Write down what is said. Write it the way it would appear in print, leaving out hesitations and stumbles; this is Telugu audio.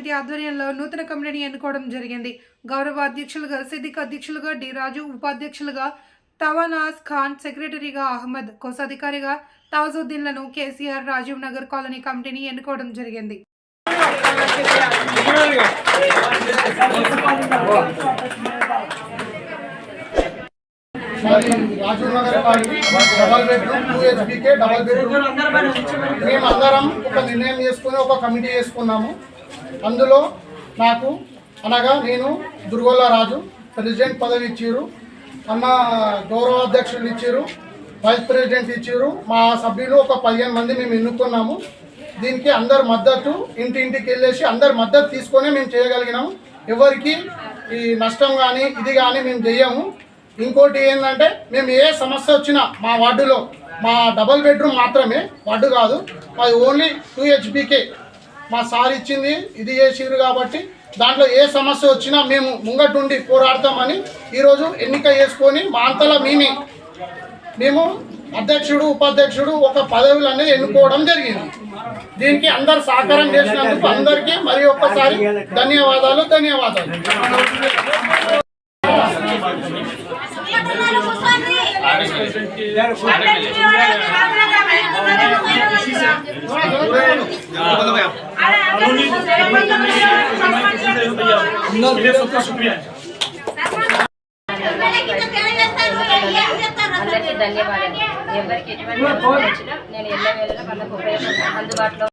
సమితి ఆధ్వర్యంలో నూతన కమిటీని ఎన్నుకోవడం జరిగింది. గౌరవ అధ్యక్షులుగా సిద్దిక్, అధ్యక్షులుగా డి రాజు, ఉపాధ్యక్షులుగా తవానాస్ ఖాన్, సెక్రటరీగా అహ్మద్, కోశాధికారిగా తాజుద్దీన్లను కేసీఆర్ రాజీవ్ నగర్ కాలనీ కమిటీని ఎన్నుకోవడం జరిగింది. Rajiv Nagar double bedroom 2 HBK double bedroom మేమందరం ఒక నిర్ణయం చేసుకుని ఒక కమిటీ చేసుకున్నాము. అందులో నాకు అనగా నేను దుర్గొల్ల రాజు ప్రెసిడెంట్ పదవి ఇచ్చారు, అన్న గౌరవ అధ్యక్షులు ఇచ్చారు, వైస్ ప్రెసిడెంట్ ఇచ్చారు. మా సభ్యులు ఒక 15 మంది మేము ఎన్నుకున్నాము. దీనికి అందరు మద్దతు, ఇంటింటికి వెళ్ళేసి అందరు మద్దతు తీసుకొని మేము చేయగలిగినాము. ఎవరికి ఈ నష్టం కానీ ఇది కానీ మేము చెయ్యము. ఇంకోటి ఏంటంటే మేము ఏ సమస్య వచ్చినా మా వార్డులో మా డబల్ బెడ్రూమ్ మాత్రమే, వార్డు కాదు, మాది ఓన్లీ 2 HBK మా సార్ ఇచ్చింది ఇది చేసిరు కాబట్టి దాంట్లో ఏ సమస్య వచ్చినా మేము ముంగటుండి పోరాడతామని ఈరోజు ఎన్నిక చేసుకొని మా అంతలా మేము అధ్యక్షుడు ఉపాధ్యక్షుడు ఒక పదవులు అనేది ఎన్నుకోవడం జరిగింది. దీనికి అందరు సహకారం చేసినందుకు అందరికీ మరి ఒక్కసారి ధన్యవాదాలు. అందరికీ ధన్యవాదాలు. ఎవరికి ఎటువంటి వచ్చినా నేను ఎల్లవేళలా వాళ్ళకు ఉపయోగం అందుబాటులో